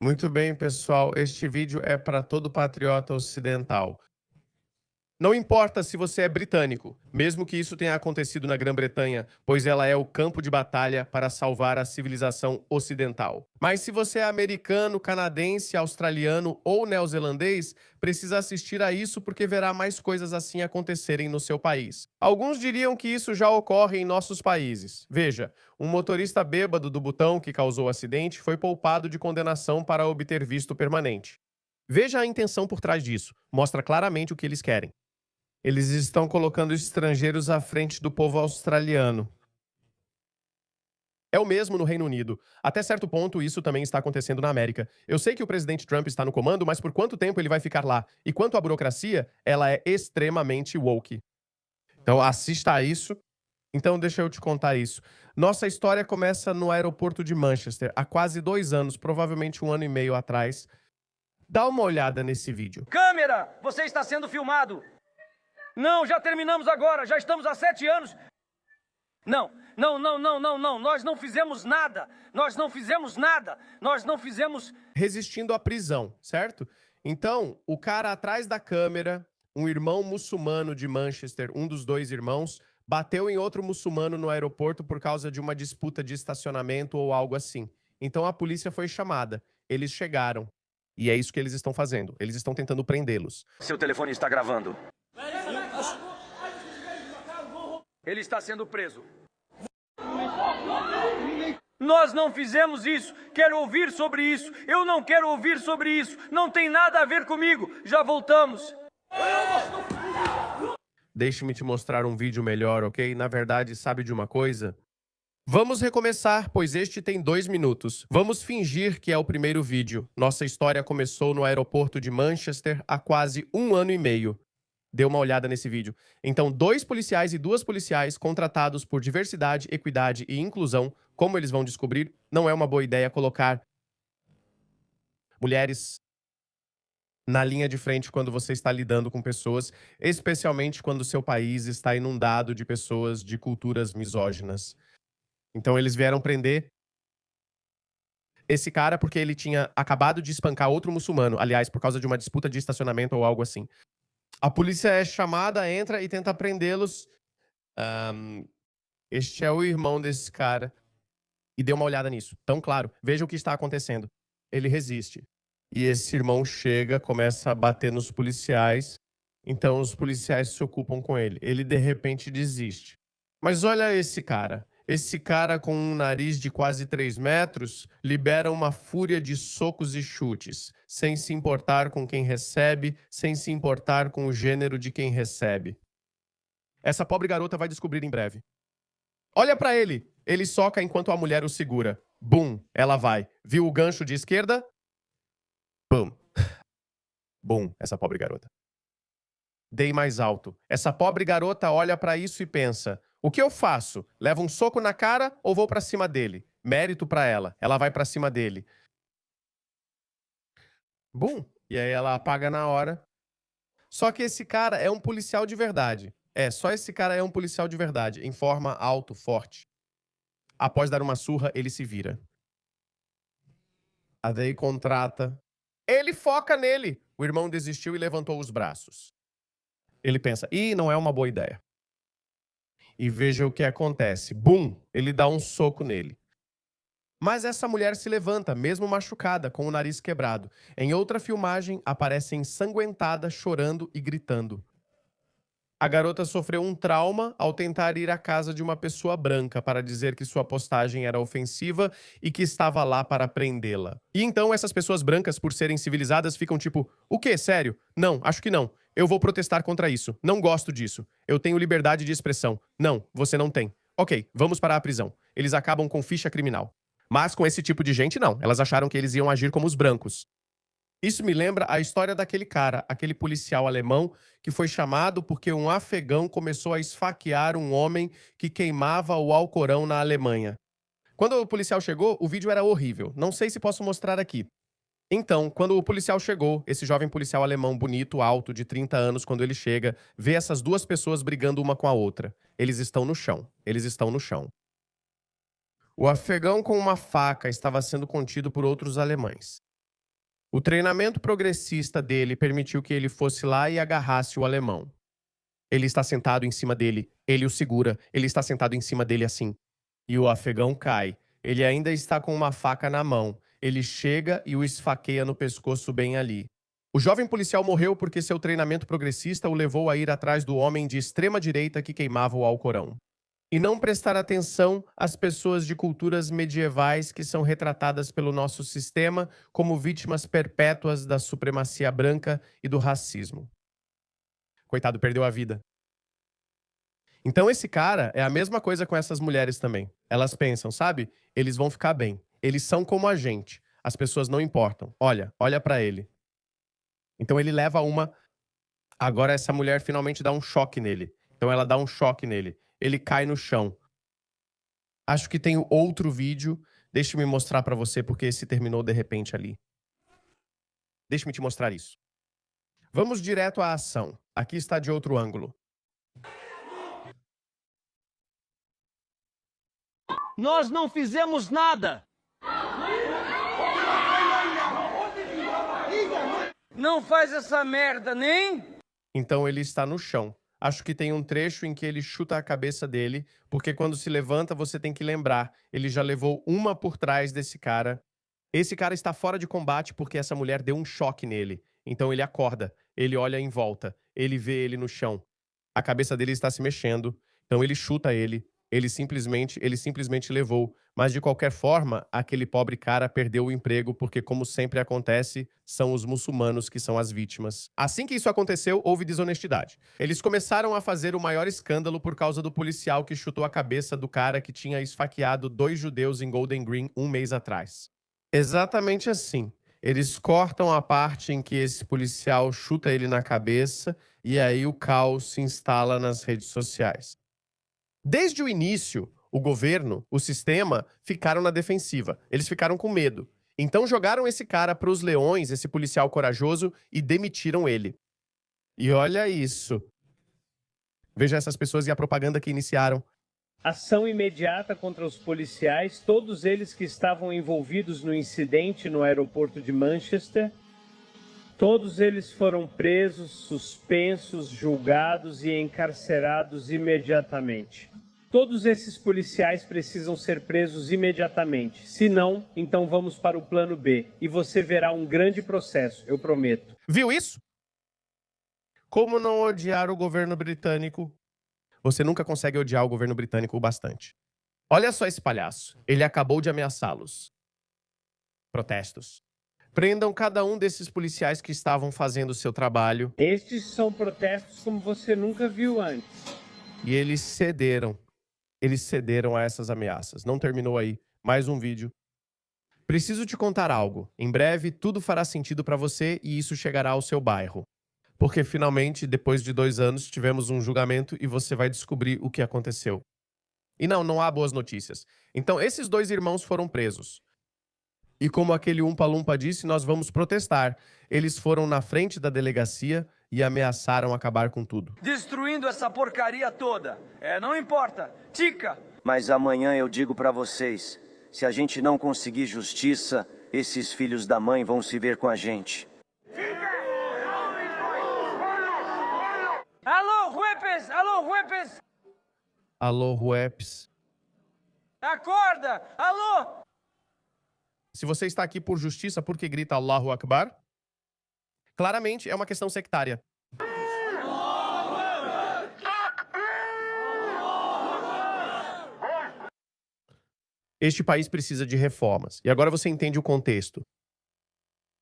Muito bem, pessoal. Este vídeo é para todo patriota ocidental. Não importa se você é britânico, mesmo que isso tenha acontecido na Grã-Bretanha, pois ela é o campo de batalha para salvar a civilização ocidental. Mas se você é americano, canadense, australiano ou neozelandês, precisa assistir a isso porque verá mais coisas assim acontecerem no seu país. Alguns diriam que isso já ocorre em nossos países. Veja, um motorista bêbado do Butão que causou o acidente foi poupado de condenação para obter visto permanente. Veja a intenção por trás disso. Mostra claramente o que eles querem. Eles estão colocando estrangeiros à frente do povo australiano. É o mesmo no Reino Unido. Até certo ponto, isso também está acontecendo na América. Eu sei que o presidente Trump está no comando, mas por quanto tempo ele vai ficar lá? E quanto à burocracia, ela é extremamente woke. Então, assista a isso. Então, deixa eu te contar isso. Nossa história começa no aeroporto de Manchester, há quase 2 anos, provavelmente 1 ano e meio atrás. Dá uma olhada nesse vídeo. Câmera, você está sendo filmado. Não, já terminamos agora, já estamos há 7 anos. Não, nós não fizemos nada. Nós não fizemos nada. Nós não fizemos... Resistindo à prisão, certo? Então, o cara atrás da câmera, um irmão muçulmano de Manchester, um dos dois irmãos, bateu em outro muçulmano no aeroporto por causa de uma disputa de estacionamento ou algo assim. Então a polícia foi chamada. Eles chegaram. E é isso que eles estão fazendo. Eles estão tentando prendê-los. Seu telefone está gravando. Ele está sendo preso. Nós não fizemos isso. Quero ouvir sobre isso. Eu não quero ouvir sobre isso. Não tem nada a ver comigo. Já voltamos. Deixe-me te mostrar um vídeo melhor, ok? Na verdade, sabe de uma coisa? Vamos recomeçar, pois este tem 2 minutos. Vamos fingir que é o primeiro vídeo. Nossa história começou no aeroporto de Manchester há quase 1 ano e meio. Dê uma olhada nesse vídeo. Então, 2 policiais e 2 policiais contratados por diversidade, equidade e inclusão, como eles vão descobrir, não é uma boa ideia colocar mulheres na linha de frente quando você está lidando com pessoas, especialmente quando seu país está inundado de pessoas de culturas misóginas. Então, eles vieram prender esse cara porque ele tinha acabado de espancar outro muçulmano, aliás, por causa de uma disputa de estacionamento ou algo assim. A polícia é chamada, entra e tenta prendê-los. Ahm, Este é o irmão desse cara. E dê uma olhada nisso. Tão claro. Veja o que está acontecendo. Ele resiste. E esse irmão chega, começa a bater nos policiais. Então os policiais se ocupam com ele. Ele de repente desiste. Mas olha esse cara. Esse cara com um nariz de quase 3 metros libera uma fúria de socos e chutes, sem se importar com quem recebe, sem se importar com o gênero de quem recebe. Essa pobre garota vai descobrir em breve. Olha pra ele! Ele soca enquanto a mulher o segura. Bum! Ela vai. Viu o gancho de esquerda? Bum! Bum! Essa pobre garota. Dei mais alto. Essa pobre garota olha pra isso e pensa: o que eu faço? Levo um soco na cara ou vou pra cima dele? Mérito pra ela. Ela vai pra cima dele. Bum! E aí ela apaga na hora. Só que esse cara é um policial de verdade. Só esse cara é um policial de verdade, em forma alto, forte. Após dar uma surra, ele se vira. A Day contrata. Ele foca nele. O irmão desistiu e levantou os braços. Ele pensa: ih, não é uma boa ideia. E veja o que acontece. Bum! Ele dá um soco nele. Mas essa mulher se levanta, mesmo machucada, com o nariz quebrado. Em outra filmagem, aparece ensanguentada, chorando e gritando. A garota sofreu um trauma ao tentar ir à casa de uma pessoa branca para dizer que sua postagem era ofensiva e que estava lá para prendê-la. E então essas pessoas brancas, por serem civilizadas, ficam tipo: o quê? Sério? Não, acho que não. Eu vou protestar contra isso. Não gosto disso. Eu tenho liberdade de expressão. Não, você não tem. Ok, vamos para a prisão. Eles acabam com ficha criminal. Mas com esse tipo de gente, não. Elas acharam que eles iam agir como os brancos. Isso me lembra a história daquele cara, aquele policial alemão que foi chamado porque um afegão começou a esfaquear um homem que queimava o Alcorão na Alemanha. Quando o policial chegou, o vídeo era horrível. Não sei se posso mostrar aqui. Então, quando o policial chegou, esse jovem policial alemão bonito, alto, de 30 anos, quando ele chega, vê essas duas pessoas brigando uma com a outra. Eles estão no chão. Eles estão no chão. O afegão com uma faca estava sendo contido por outros alemães. O treinamento progressista dele permitiu que ele fosse lá e agarrasse o alemão. Ele está sentado em cima dele, ele o segura, ele está sentado em cima dele assim. E o afegão cai. Ele ainda está com uma faca na mão. Ele chega e o esfaqueia no pescoço bem ali. O jovem policial morreu porque seu treinamento progressista o levou a ir atrás do homem de extrema direita que queimava o Alcorão. E não prestar atenção às pessoas de culturas medievais que são retratadas pelo nosso sistema como vítimas perpétuas da supremacia branca e do racismo. Coitado, perdeu a vida. Então esse cara é a mesma coisa com essas mulheres também. Elas pensam, sabe? Eles vão ficar bem. Eles são como a gente. As pessoas não importam. Olha pra ele. Então ele leva uma... Agora essa mulher finalmente dá um choque nele. Então ela dá um choque nele. Ele cai no chão. Acho que tem outro vídeo. Deixa-me mostrar pra você porque esse terminou de repente ali. Deixa-me te mostrar isso. Vamos direto à ação. Aqui está de outro ângulo. Nós não fizemos nada. Não faz essa merda, nem... Então ele está no chão. Acho que tem um trecho em que ele chuta a cabeça dele, porque quando se levanta você tem que lembrar. Ele já levou uma por trás desse cara. Esse cara está fora de combate porque essa mulher deu um choque nele. Então ele acorda, ele olha em volta, ele vê ele no chão. A cabeça dele está se mexendo, então ele chuta ele. Ele simplesmente levou. Mas de qualquer forma, aquele pobre cara perdeu o emprego porque, como sempre acontece, são os muçulmanos que são as vítimas. Assim que isso aconteceu, houve desonestidade. Eles começaram a fazer o maior escândalo por causa do policial que chutou a cabeça do cara que tinha esfaqueado 2 judeus em Golden Green um mês atrás. Exatamente assim. Eles cortam a parte em que esse policial chuta ele na cabeça e aí o caos se instala nas redes sociais. Desde o início, o governo, o sistema, ficaram na defensiva. Eles ficaram com medo. Então jogaram esse cara para os leões, esse policial corajoso, e demitiram ele. E olha isso. Veja essas pessoas e a propaganda que iniciaram. Ação imediata contra os policiais, todos eles que estavam envolvidos no incidente no aeroporto de Manchester. Todos eles foram presos, suspensos, julgados e encarcerados imediatamente. Todos esses policiais precisam ser presos imediatamente. Se não, então vamos para o plano B. E você verá um grande processo, eu prometo. Viu isso? Como não odiar o governo britânico? Você nunca consegue odiar o governo britânico o bastante. Olha só esse palhaço. Ele acabou de ameaçá-los. Protestos. Prendam cada um desses policiais que estavam fazendo o seu trabalho. Estes são protestos como você nunca viu antes. E eles cederam. Eles cederam a essas ameaças. Não terminou aí. Mais um vídeo. Preciso te contar algo. Em breve, tudo fará sentido para você e isso chegará ao seu bairro. Porque finalmente, depois de 2 anos, tivemos um julgamento e você vai descobrir o que aconteceu. E não há boas notícias. Então, esses 2 irmãos foram presos. E como aquele Umpa-Lumpa disse, nós vamos protestar. Eles foram na frente da delegacia e ameaçaram acabar com tudo. Destruindo essa porcaria toda. Não importa. Tica! Mas amanhã eu digo pra vocês, se a gente não conseguir justiça, esses filhos da mãe vão se ver com a gente. Alô, Ruepes! Alô, Ruepes! Alô, Rueps. Acorda! Alô! Se você está aqui por justiça, por que grita Allahu Akbar? Claramente é uma questão sectária. Este país precisa de reformas. E agora você entende o contexto.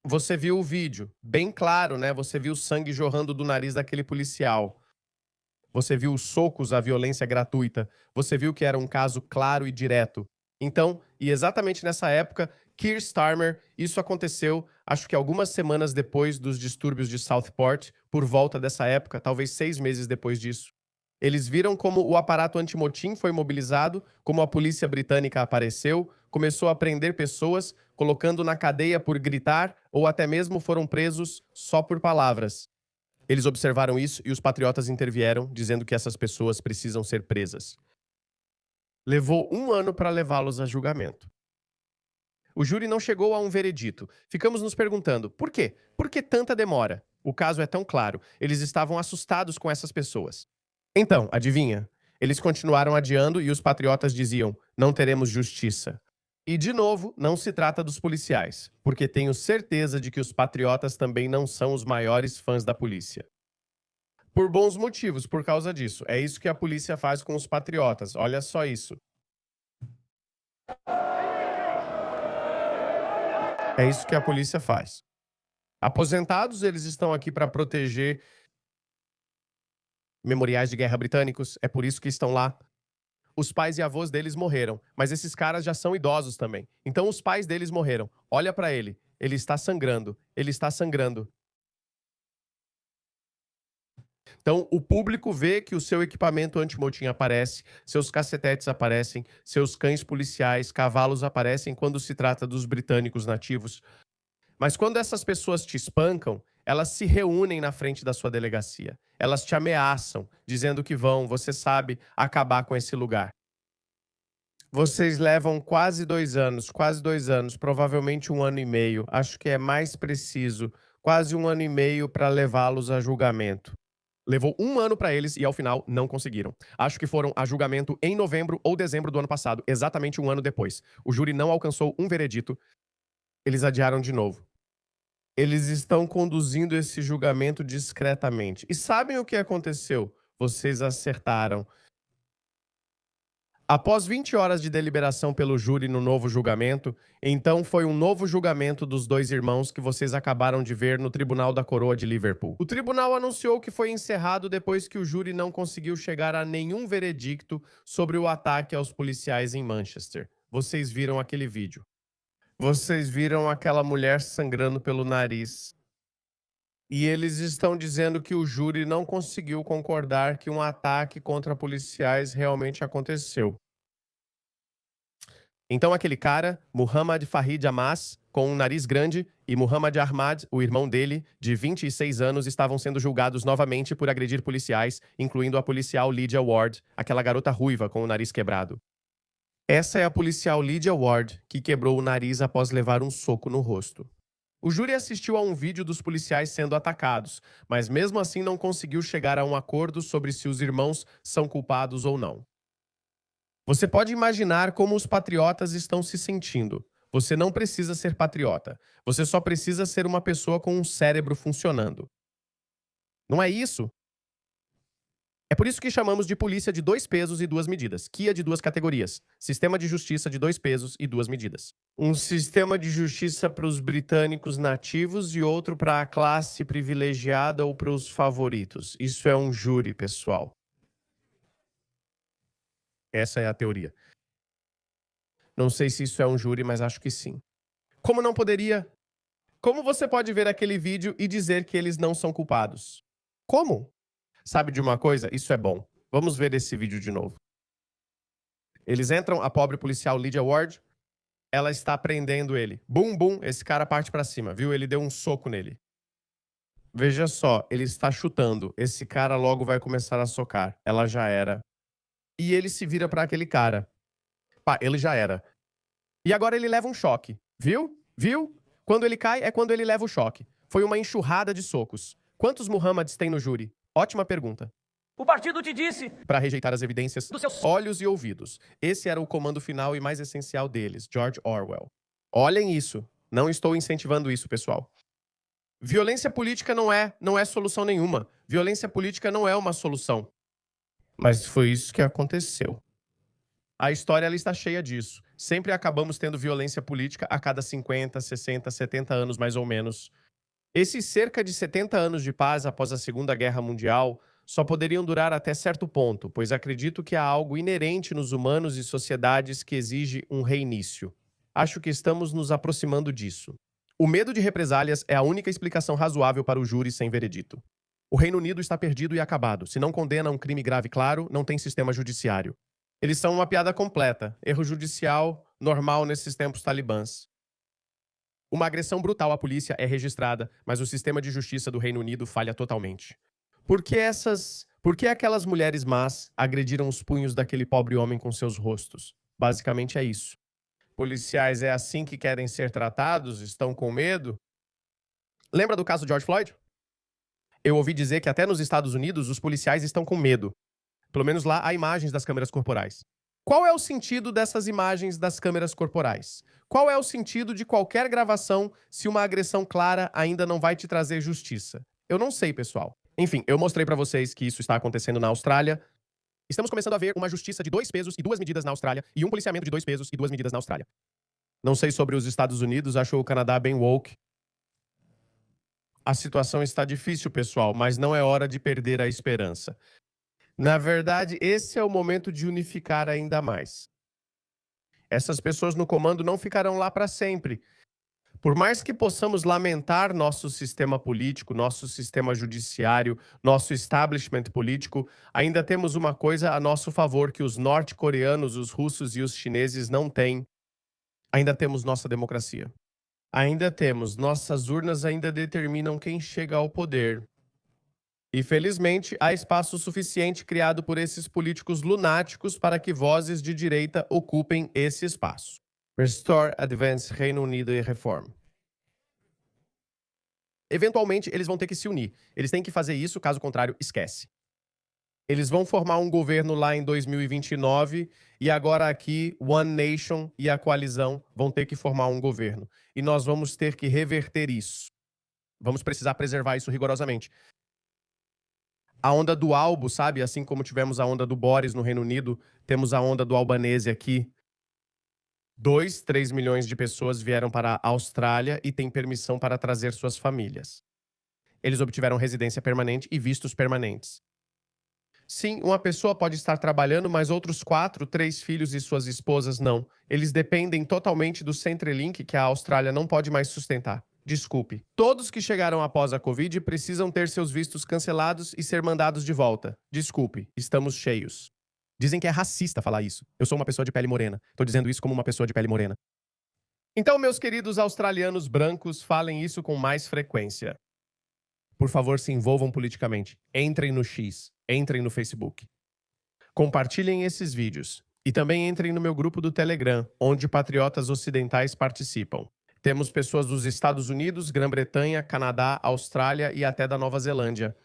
Você viu o vídeo, bem claro, né? Você viu o sangue jorrando do nariz daquele policial. Você viu os socos, a violência gratuita. Você viu que era um caso claro e direto. Então, e exatamente nessa época, Keir Starmer, isso aconteceu, acho que algumas semanas depois dos distúrbios de Southport, por volta dessa época, talvez 6 meses depois disso. Eles viram como o aparato antimotim foi mobilizado, como a polícia britânica apareceu, começou a prender pessoas, colocando na cadeia por gritar, ou até mesmo foram presos só por palavras. Eles observaram isso e os patriotas intervieram, dizendo que essas pessoas precisam ser presas. Levou 1 ano para levá-los a julgamento. O júri não chegou a um veredito. Ficamos nos perguntando, por quê? Por que tanta demora? O caso é tão claro. Eles estavam assustados com essas pessoas. Então, adivinha? Eles continuaram adiando e os patriotas diziam, não teremos justiça. E, de novo, não se trata dos policiais, porque tenho certeza de que os patriotas também não são os maiores fãs da polícia. Por bons motivos, por causa disso. É isso que a polícia faz com os patriotas. Olha só isso. É isso que a polícia faz. Aposentados, eles estão aqui para proteger memoriais de guerra britânicos. É por isso que estão lá. Os pais e avós deles morreram, mas esses caras já são idosos também. Então os pais deles morreram. Olha pra ele. Ele está sangrando. Ele está sangrando. Então o público vê que o seu equipamento antimotim aparece, seus cacetetes aparecem, seus cães policiais, cavalos aparecem quando se trata dos britânicos nativos. Mas quando essas pessoas te espancam, elas se reúnem na frente da sua delegacia. Elas te ameaçam, dizendo que vão, você sabe, acabar com esse lugar. Vocês levam quase 2 anos, provavelmente 1 ano e meio, acho que é mais preciso, quase 1 ano e meio para levá-los a julgamento. Levou 1 ano para eles e ao final não conseguiram. Acho que foram a julgamento em novembro ou dezembro do ano passado, exatamente 1 ano depois. O júri não alcançou um veredito. Eles adiaram de novo. Eles estão conduzindo esse julgamento discretamente. E sabem o que aconteceu? Vocês acertaram. Após 20 horas de deliberação pelo júri no novo julgamento, então foi um novo julgamento dos 2 irmãos que vocês acabaram de ver no Tribunal da Coroa de Liverpool. O tribunal anunciou que foi encerrado depois que o júri não conseguiu chegar a nenhum veredicto sobre o ataque aos policiais em Manchester. Vocês viram aquele vídeo. Vocês viram aquela mulher sangrando pelo nariz. E eles estão dizendo que o júri não conseguiu concordar que um ataque contra policiais realmente aconteceu. Então aquele cara, Muhammad Farid Hamas, com um nariz grande, e Muhammad Ahmad, o irmão dele, de 26 anos, estavam sendo julgados novamente por agredir policiais, incluindo a policial Lydia Ward, aquela garota ruiva com o nariz quebrado. Essa é a policial Lydia Ward, que quebrou o nariz após levar um soco no rosto. O júri assistiu a um vídeo dos policiais sendo atacados, mas mesmo assim não conseguiu chegar a um acordo sobre se os irmãos são culpados ou não. Você pode imaginar como os patriotas estão se sentindo. Você não precisa ser patriota. Você só precisa ser uma pessoa com um cérebro funcionando. Não é isso? É por isso que chamamos de polícia de 2 pesos e 2 medidas, Kia de 2 categorias, sistema de justiça de 2 pesos e 2 medidas. Um sistema de justiça para os britânicos nativos e outro para a classe privilegiada ou para os favoritos. Isso é um júri, pessoal. Essa é a teoria. Não sei se isso é um júri, mas acho que sim. Como não poderia? Como você pode ver aquele vídeo e dizer que eles não são culpados? Como? Sabe de uma coisa? Isso é bom. Vamos ver esse vídeo de novo. Eles entram, a pobre policial Lydia Ward, ela está prendendo ele. Bum, bum, esse cara parte pra cima, viu? Ele deu um soco nele. Veja só, ele está chutando. Esse cara logo vai começar a socar. Ela já era. E ele se vira pra aquele cara. Pá, ele já era. E agora ele leva um choque. Viu? Viu? Quando ele cai é quando ele leva o choque. Foi uma enxurrada de socos. Quantos Muhammads tem no júri? Ótima pergunta. O partido te disse. Para rejeitar as evidências, Do seu... olhos e ouvidos. Esse era o comando final e mais essencial deles, George Orwell. Olhem isso. Não estou incentivando isso, pessoal. Violência política não é solução nenhuma. Violência política não é uma solução. Mas foi isso que aconteceu. A história ela está cheia disso. Sempre acabamos tendo violência política a cada 50, 60, 70 anos, mais ou menos. Esses cerca de 70 anos de paz após a Segunda Guerra Mundial só poderiam durar até certo ponto, pois acredito que há algo inerente nos humanos e sociedades que exige um reinício. Acho que estamos nos aproximando disso. O medo de represálias é a única explicação razoável para o júri sem veredito. O Reino Unido está perdido e acabado. Se não condena um crime grave claro, não tem sistema judiciário. Eles são uma piada completa. Erro judicial normal nesses tempos talibãs. Uma agressão brutal à polícia é registrada, mas o sistema de justiça do Reino Unido falha totalmente. Por que aquelas mulheres más agrediram os punhos daquele pobre homem com seus rostos? Basicamente é isso. Policiais é assim que querem ser tratados? Estão com medo? Lembra do caso George Floyd? Eu ouvi dizer que até nos Estados Unidos os policiais estão com medo. Pelo menos lá há imagens das câmeras corporais. Qual é o sentido dessas imagens das câmeras corporais? Qual é o sentido de qualquer gravação se uma agressão clara ainda não vai te trazer justiça? Eu não sei, pessoal. Enfim, eu mostrei pra vocês que isso está acontecendo na Austrália. Estamos começando a ver uma justiça de 2 pesos e 2 medidas na Austrália e um policiamento de 2 pesos e 2 medidas na Austrália. Não sei sobre os Estados Unidos, acho o Canadá bem woke. A situação está difícil, pessoal, mas não é hora de perder a esperança. Na verdade, esse é o momento de unificar ainda mais. Essas pessoas no comando não ficarão lá para sempre. Por mais que possamos lamentar nosso sistema político, nosso sistema judiciário, nosso establishment político, ainda temos uma coisa a nosso favor que os norte-coreanos, os russos e os chineses não têm. Ainda temos nossa democracia. Ainda temos, nossas urnas ainda determinam quem chega ao poder. E, felizmente, há espaço suficiente criado por esses políticos lunáticos para que vozes de direita ocupem esse espaço. Restore, Advance, Reino Unido e Reform. Eventualmente, eles vão ter que se unir. Eles têm que fazer isso, caso contrário, esquece. Eles vão formar um governo lá em 2029 e agora aqui, One Nation e a coalizão vão ter que formar um governo. E nós vamos ter que reverter isso. Vamos precisar preservar isso rigorosamente. A onda do Albo, sabe? Assim como tivemos a onda do Boris no Reino Unido, temos a onda do Albanese aqui. 2, 3 milhões de pessoas vieram para a Austrália e têm permissão para trazer suas famílias. Eles obtiveram residência permanente e vistos permanentes. Sim, uma pessoa pode estar trabalhando, mas outros 4, 3 filhos e suas esposas não. Eles dependem totalmente do Centrelink que a Austrália não pode mais sustentar. Desculpe. Todos que chegaram após a Covid precisam ter seus vistos cancelados e ser mandados de volta. Desculpe, estamos cheios. Dizem que é racista falar isso. Eu sou uma pessoa de pele morena. Tô dizendo isso como uma pessoa de pele morena. Então, meus queridos australianos brancos, falem isso com mais frequência. Por favor, se envolvam politicamente. Entrem no X. Entrem no Facebook. Compartilhem esses vídeos. E também entrem no meu grupo do Telegram, onde patriotas ocidentais participam. Temos pessoas dos Estados Unidos, Grã-Bretanha, Canadá, Austrália e até da Nova Zelândia.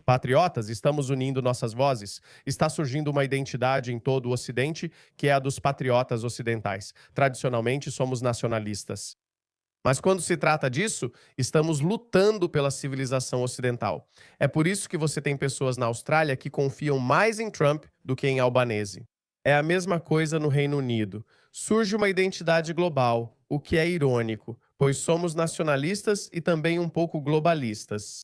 Patriotas, estamos unindo nossas vozes. Está surgindo uma identidade em todo o Ocidente, que é a dos patriotas ocidentais. Tradicionalmente, somos nacionalistas. Mas quando se trata disso, estamos lutando pela civilização ocidental. É por isso que você tem pessoas na Austrália que confiam mais em Trump do que em Albanese. É a mesma coisa no Reino Unido. Surge uma identidade global, o que é irônico, pois somos nacionalistas e também um pouco globalistas.